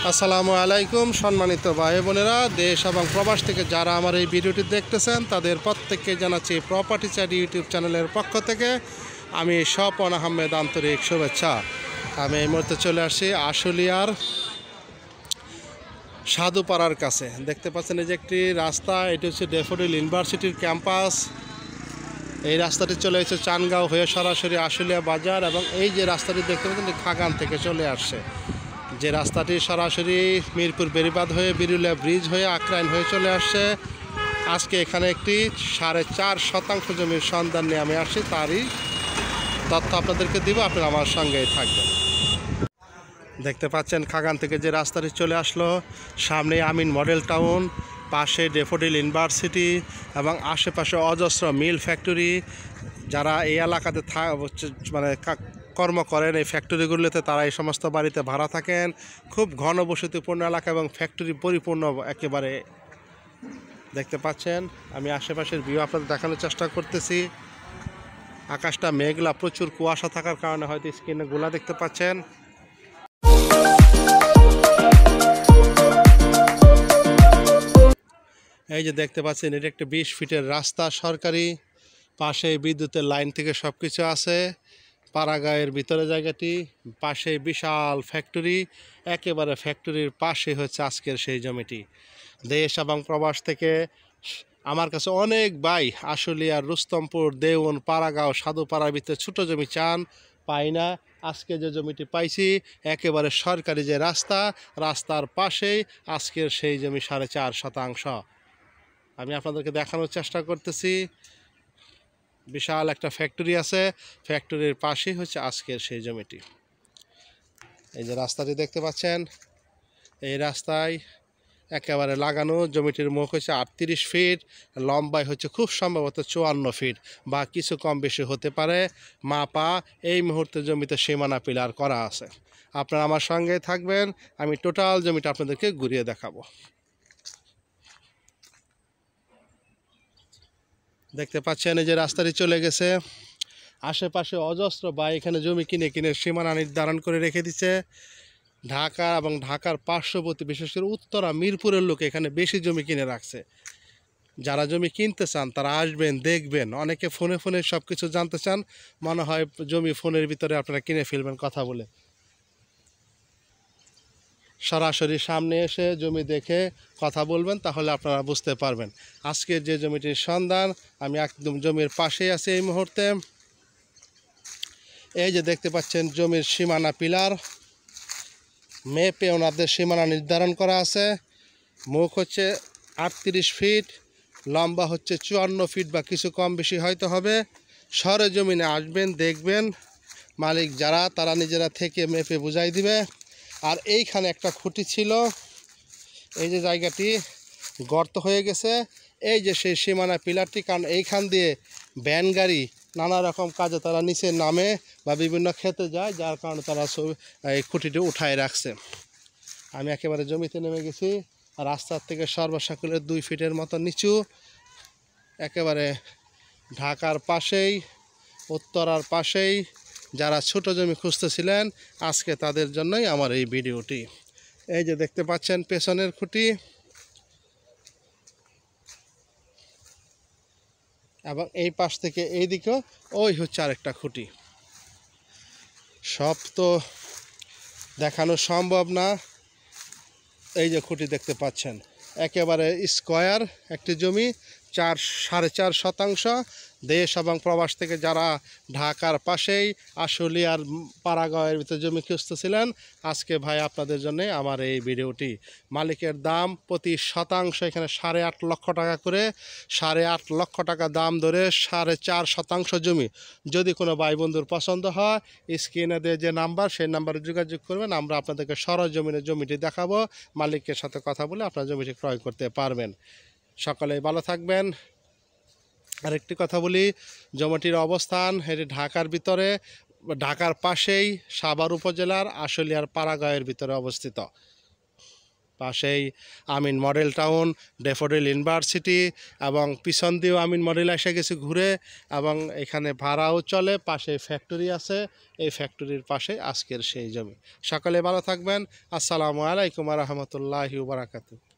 আসসালামু আলাইকুম সম্মানিত ভাই বোনেরা, দেশ এবং প্রবাস থেকে যারা আমার এই ভিডিওটি দেখতেছেন তাদের প্রত্যেককে জানাচ্ছি প্রপার্টি চ্যাট ইউটিউব চ্যানেলের পক্ষ থেকে আমি স্বপন আহমেদ আন্তরিক শুভেচ্ছা। আমি এই মুহূর্তে চলে আসছি আশুলিয়ার সাধুপাড়ার কাছে। দেখতে পাচ্ছেন এই যে একটি রাস্তা, এটি হচ্ছে ড্যাফোডিল ইউনিভার্সিটির ক্যাম্পাস। এই রাস্তাটি চলে এসেছে চানগাঁও হয়ে সরাসরি আশুলিয়া বাজার, এবং এই যে রাস্তাটি দেখতে পাচ্ছেন খাগান থেকে চলে আসছে। যে রাস্তাটি সরাসরি মিরপুর বেরিবাদ হয়ে বিরুলিয়া ব্রিজ হয়ে আক্রাইন হয়ে চলে আসছে। আজকে এখানে একটি 4.5 শতাংশ জমির সন্ধান নিয়ে আমি আসছি, তারই তথ্য আপনাদেরকে দিব, আপনারা আমার সঙ্গেই থাকবেন। দেখতে পাচ্ছেন খাগান থেকে যে রাস্তাটি চলে আসলো, সামনে আমিন মডেল টাউন, পাশে ড্যাফোডিল ইউনিভার্সিটি এবং আশেপাশে অজস্র মিল ফ্যাক্টরি। যারা এই এলাকাতে মানে কর্ম করেন এই ফ্যাক্টরিগুলোতে, তারা এই সমস্ত বাড়িতে ভাড়া থাকেন। খুব ঘনবসতিপূর্ণ এলাকা এবং ফ্যাক্টরি পরিপূর্ণ একেবারে। দেখতে পাচ্ছেন আমি আশেপাশের ভিউ আপনাদের দেখানোর চেষ্টা করতেছি। আকাশটা মেঘলা, প্রচুর কুয়াশা থাকার কারণে হয়তো স্ক্রিনে গোলা দেখতে পাচ্ছেন। এই যে দেখতে পাচ্ছেন এটা একটা 20 ফিটের রাস্তা সরকারি, পাশে বিদ্যুতের লাইন থেকে সব কিছু আছে। পাড়াগাঁয়ের ভিতরে জায়গাটি, পাশে বিশাল ফ্যাক্টরি, একেবারে ফ্যাক্টরির পাশে হচ্ছে আজকের সেই জমিটি। দেশ এবং প্রবাস থেকে আমার কাছে অনেক ভাই আশুলিয়ার রুস্তমপুর, দেওন, পাড়াগাঁও, সাধুপাড়ার ভিতরে ছোটো জমি চান, পাই না। আজকে যে জমিটি পাইছি একেবারে সরকারি যে রাস্তার পাশেই আজকের সেই জমি 4.5 শতাংশ। আমি আপনাদেরকে দেখানোর চেষ্টা করতেছি। বিশাল একটা ফ্যাক্টরি আছে, ফ্যাক্টরির পাশেই হচ্ছে আজকের সেই জমিটি। এই যে রাস্তাটি দেখতে পাচ্ছেন, এই রাস্তায় একেবারে লাগানো। জমিটির মুখ হচ্ছে 38 ফিট, লম্বায় হচ্ছে খুব সম্ভবত 54 ফিট বা কিছু কম বেশি হতে পারে। মাপা এই মুহূর্তে জমিতে সীমানা পিলার করা আছে। আপনারা আমার সঙ্গে থাকবেন, আমি টোটাল জমিটা আপনাদেরকে ঘুরিয়ে দেখাবো। দেখতে পাচ্ছেন এই যে রাস্তাটি চলে গেছে, আশেপাশে অজস্র বা এখানে জমি কিনে কিনে সীমানা নির্ধারণ করে রেখে দিচ্ছে। ঢাকা এবং ঢাকার পার্শ্ববর্তী বিশেষ করে উত্তরা মিরপুরের লোক এখানে বেশি জমি কিনে রাখছে। যারা জমি কিনতে চান তারা আসবেন, দেখবেন। অনেকে ফোনে ফোনে সব কিছু জানতে চান, মনে হয় জমি ফোনের ভিতরে আপনারা কিনে ফেলবেন কথা বলে। সরাসরি সামনে এসে জমি দেখে কথা বলবেন, তাহলে আপনারা বুঝতে পারবেন। আজকের যে জমিটির সন্ধান, আমি একদম জমির পাশেই আছি এই মুহূর্তে। এই যে দেখতে পাচ্ছেন জমির সীমানা পিলার, মেপে ওনাদের সীমানা নির্ধারণ করা আছে। মুখ হচ্ছে 38 ফিট, লম্বা হচ্ছে 54 ফিট বা কিছু কম বেশি হয়তো হবে। সরেজমিনে আসবেন, দেখবেন। মালিক যারা তারা নিজেরা থেকে মেপে বুঝাই দিবে। আর এইখানে একটা খুঁটি ছিল, এই যে জায়গাটি গর্ত হয়ে গেছে, এই যে সেই সীমানা পিলারটি, কারণ এইখান দিয়ে ভ্যান গাড়ি নানা রকম কাজে তারা নিচে নামে বা বিভিন্ন ক্ষেতে যায়, যার কারণে তারা এই খুঁটিটি উঠায় রাখছে। আমি একেবারে জমিতে নেমে গেছি, রাস্তার থেকে সর্বসাকুল্যে 2 ফিটের মতো নিচু, একেবারে ঢাকার পাশেই, উত্তরার পাশেই। যারা ছোট জমি খুঁজতেছিলেন আজকে তাদের জন্যই আমার এই ভিডিওটি। এই যে দেখতে পাচ্ছেন পেছনের খুঁটি, এবং এই পাশ থেকে এই দিকেও ওই হচ্ছে আরেকটা খুঁটি। সব তো দেখানো সম্ভব না। এই যে খুঁটি দেখতে পাচ্ছেন, একেবারে স্কয়ার একটি জমি, 4.5 শতাংশ। দেশ এবং প্রবাস থেকে যারা ঢাকার পাশেই আশুলিয়ার পাড়াগাঁয়ের ভিতরে জমি খুঁজতেছিলেন, আজকে ভাই আপনাদের জন্য আমার এই ভিডিওটি। মালিকের দাম প্রতি শতাংশ এখানে 8.5 লক্ষ টাকা করে, 8.5 লক্ষ টাকা দাম ধরে 4.5 শতাংশ জমি। যদি কোনো ভাই বন্ধুর পছন্দ হয়, স্ক্রিনে দিয়ে যে নাম্বার, সেই নাম্বারে যোগাযোগ করবেন। আমরা আপনাদেরকে সরজমিনে জমিটি দেখাবো, মালিকের সাথে কথা বলে আপনারা জমিটি ক্রয় করতে পারবেন। সকলেই ভালো থাকবেন। আরেকটি কথা বলি, জমিটির অবস্থান এটি ঢাকার ভিতরে, ঢাকার পাশেই সাভার উপজেলার আশুলিয়ার পাড়াগাঁয়ের ভিতরে অবস্থিত। পাশেই আমিন মডেল টাউন, ড্যাফোডিল ইউনিভার্সিটি এবং পিছন দিয়েও আমিন মডেল এসে গেছে ঘুরে, এবং এখানে ভাড়াও চলে, পাশে ফ্যাক্টরি আছে, এই ফ্যাক্টরির পাশে আজকের সেই জমি। সকালে ভালো থাকবেন। আসসালামু আলাইকুম রহমতুল্লাহি ওয়া বারাকাতুহু।